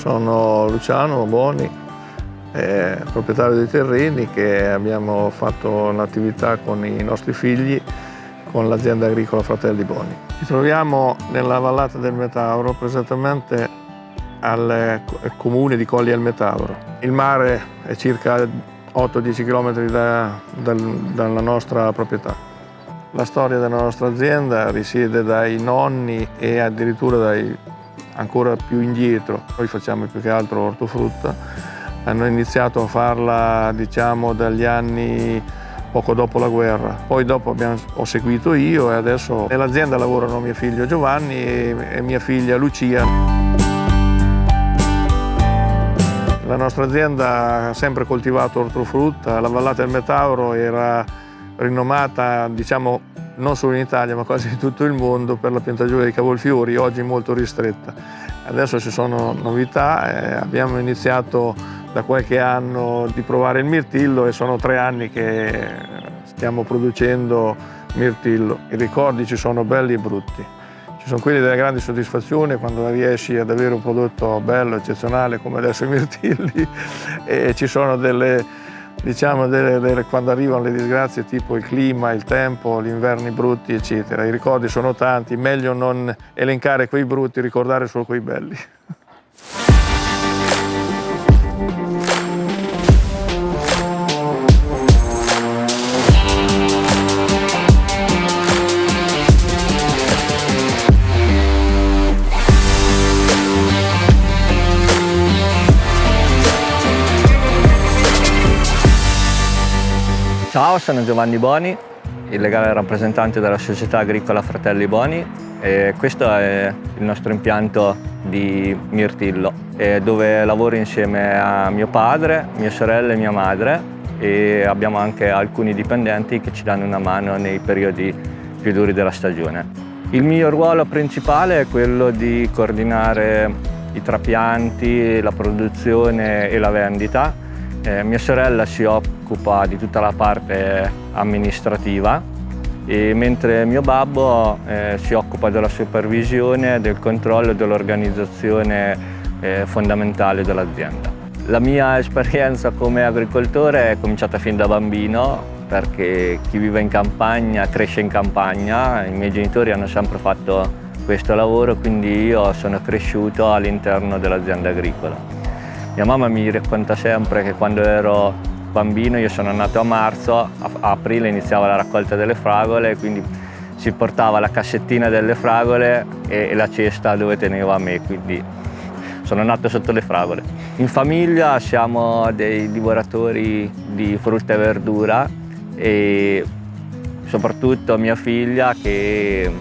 Sono Luciano Boni, proprietario dei terreni, che abbiamo fatto un'attività con i nostri figli con l'azienda agricola Fratelli Boni. Ci troviamo nella vallata del Metauro, precisamente al comune di Colli al Metauro. Il mare è circa 8-10 km dalla nostra proprietà. La storia della nostra azienda risiede dai nonni e addirittura ancora più indietro. Noi facciamo più che altro ortofrutta. Hanno iniziato a farla, diciamo, dagli anni poco dopo la guerra. Poi dopo ho seguito io e adesso nell'azienda lavorano mio figlio Giovanni e mia figlia Lucia. La nostra azienda ha sempre coltivato ortofrutta. La vallata del Metauro era rinomata, diciamo, non solo in Italia ma quasi in tutto il mondo per la piantagione di cavolfiori, oggi molto ristretta. Adesso ci sono novità, abbiamo iniziato da qualche anno di provare il mirtillo e sono 3 anni che stiamo producendo mirtillo. I ricordi ci sono belli e brutti. Ci sono quelli della grande soddisfazione quando riesci ad avere un prodotto bello, eccezionale come adesso i mirtilli, e ci sono quando arrivano le disgrazie tipo il clima, il tempo, gli inverni brutti, eccetera. I ricordi sono tanti, meglio non elencare quei brutti, ricordare solo quei belli. Ciao, sono Giovanni Boni, il legale rappresentante della società agricola Fratelli Boni, e questo è il nostro impianto di mirtillo, dove lavoro insieme a mio padre, mia sorella e mia madre, e abbiamo anche alcuni dipendenti che ci danno una mano nei periodi più duri della stagione. Il mio ruolo principale è quello di coordinare i trapianti, la produzione e la vendita. Mia sorella si occupa di tutta la parte amministrativa, e mentre mio babbo si occupa della supervisione, del controllo e dell'organizzazione fondamentale dell'azienda. La mia esperienza come agricoltore è cominciata fin da bambino, perché chi vive in campagna cresce in campagna. I miei genitori hanno sempre fatto questo lavoro, quindi io sono cresciuto all'interno dell'azienda agricola. Mia mamma mi racconta sempre che quando ero bambino, io sono nato a marzo, a aprile iniziava la raccolta delle fragole, quindi si portava la cassettina delle fragole e la cesta dove teneva me, quindi sono nato sotto le fragole. In famiglia siamo dei divoratori di frutta e verdura, e soprattutto mia figlia, che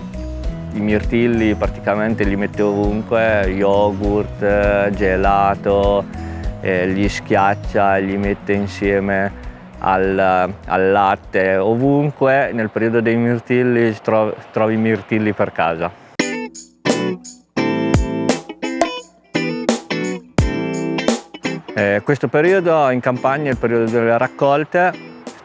i mirtilli praticamente li mette ovunque, yogurt, gelato, li schiaccia e li mette insieme al latte, ovunque. Nel periodo dei mirtilli trovi mirtilli per casa. Questo periodo in campagna è il periodo delle raccolte,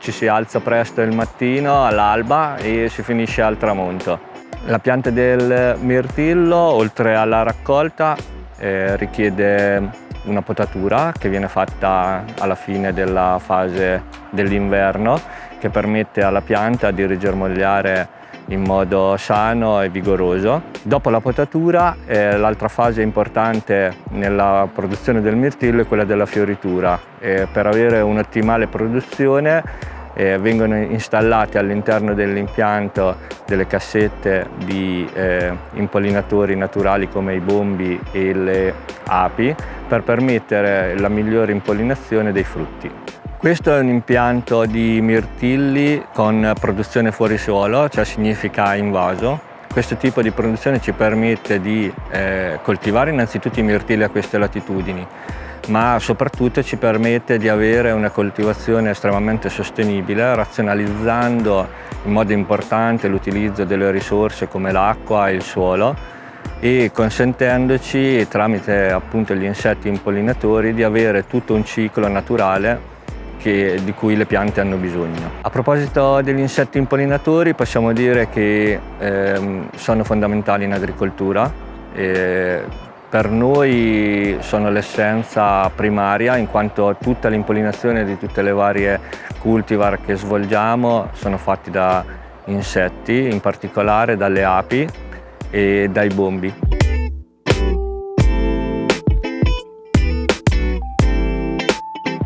ci si alza presto il mattino all'alba e si finisce al tramonto. La pianta del mirtillo, oltre alla raccolta, richiede una potatura che viene fatta alla fine della fase dell'inverno, che permette alla pianta di rigermogliare in modo sano e vigoroso. Dopo la potatura, l'altra fase importante nella produzione del mirtillo è quella della fioritura. Per avere un'ottimale produzione vengono installate all'interno dell'impianto delle cassette di impollinatori naturali come i bombi e le api, per permettere la migliore impollinazione dei frutti. Questo è un impianto di mirtilli con produzione fuori suolo, cioè significa invaso. Questo tipo di produzione ci permette di coltivare innanzitutto i mirtilli a queste latitudini, ma soprattutto ci permette di avere una coltivazione estremamente sostenibile, razionalizzando in modo importante l'utilizzo delle risorse come l'acqua e il suolo, e consentendoci, tramite appunto gli insetti impollinatori, di avere tutto un ciclo naturale di cui le piante hanno bisogno. A proposito degli insetti impollinatori, possiamo dire che sono fondamentali in agricoltura. per noi sono l'essenza primaria, in quanto tutta l'impollinazione di tutte le varie cultivar che svolgiamo sono fatti da insetti, in particolare dalle api e dai bombi.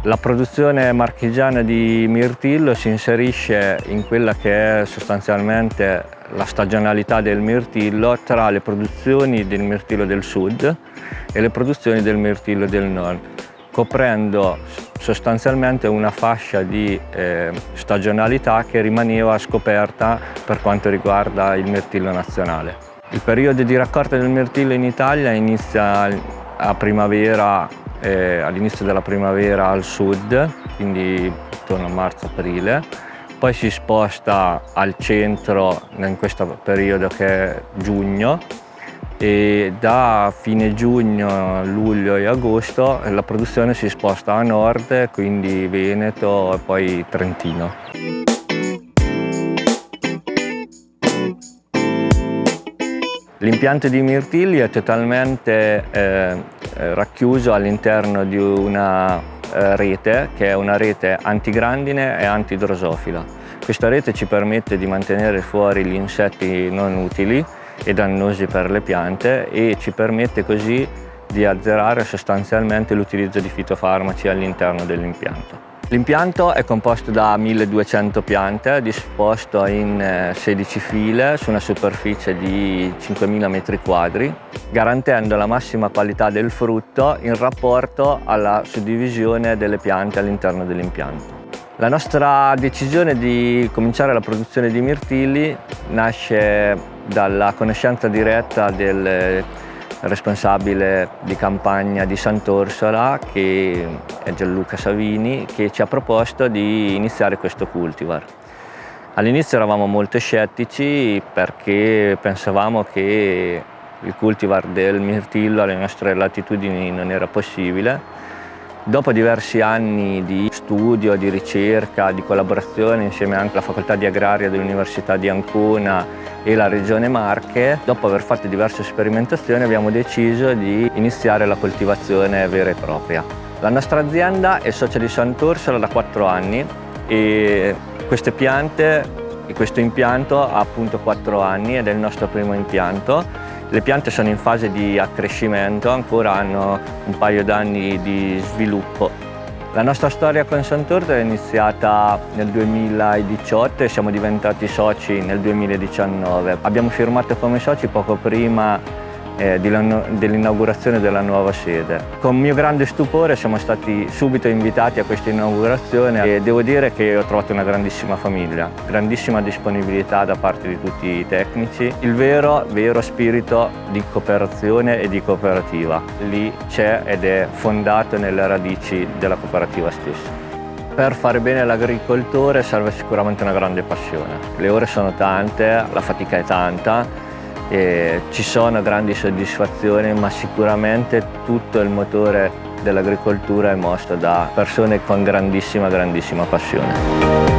La produzione marchigiana di mirtillo si inserisce in quella che è sostanzialmente la stagionalità del mirtillo tra le produzioni del mirtillo del sud e le produzioni del mirtillo del nord, coprendo sostanzialmente una fascia di stagionalità che rimaneva scoperta per quanto riguarda il mirtillo nazionale. Il periodo di raccolta del mirtillo in Italia inizia a primavera, all'inizio della primavera al sud, quindi intorno a marzo-aprile, poi si sposta al centro in questo periodo che è giugno, e da fine giugno, luglio e agosto la produzione si sposta a nord, quindi Veneto e poi Trentino. L'impianto di mirtilli è totalmente racchiuso all'interno di una rete che è una rete antigrandine e antidrosofila. Questa rete ci permette di mantenere fuori gli insetti non utili e dannosi per le piante e ci permette così di azzerare sostanzialmente l'utilizzo di fitofarmaci all'interno dell'impianto. L'impianto è composto da 1200 piante disposto in 16 file su una superficie di 5000 metri quadri, garantendo la massima qualità del frutto in rapporto alla suddivisione delle piante all'interno dell'impianto. La nostra decisione di cominciare la produzione di mirtilli nasce dalla conoscenza diretta del responsabile di campagna di Sant'Orsola, che è Gianluca Savini, che ci ha proposto di iniziare questo cultivar. All'inizio eravamo molto scettici perché pensavamo che il cultivar del mirtillo alle nostre latitudini non era possibile. Dopo diversi anni di studio, di ricerca, di collaborazione insieme anche alla Facoltà di Agraria dell'Università di Ancona e la Regione Marche, dopo aver fatto diverse sperimentazioni abbiamo deciso di iniziare la coltivazione vera e propria. La nostra azienda è socia di Sant'Orsola da 4 anni e queste piante e questo impianto ha appunto 4 anni ed è il nostro primo impianto. Le piante sono in fase di accrescimento, ancora hanno un paio d'anni di sviluppo. La nostra storia con Sant'Orsola è iniziata nel 2018 e siamo diventati soci nel 2019. Abbiamo firmato come soci poco prima dell'inaugurazione della nuova sede. Con mio grande stupore siamo stati subito invitati a questa inaugurazione e devo dire che ho trovato una grandissima famiglia, grandissima disponibilità da parte di tutti i tecnici, il vero spirito di cooperazione e di cooperativa. Lì c'è ed è fondato nelle radici della cooperativa stessa. Per fare bene l'agricoltore serve sicuramente una grande passione. Le ore sono tante, la fatica è tanta, e ci sono grandi soddisfazioni, ma sicuramente tutto il motore dell'agricoltura è mosso da persone con grandissima passione.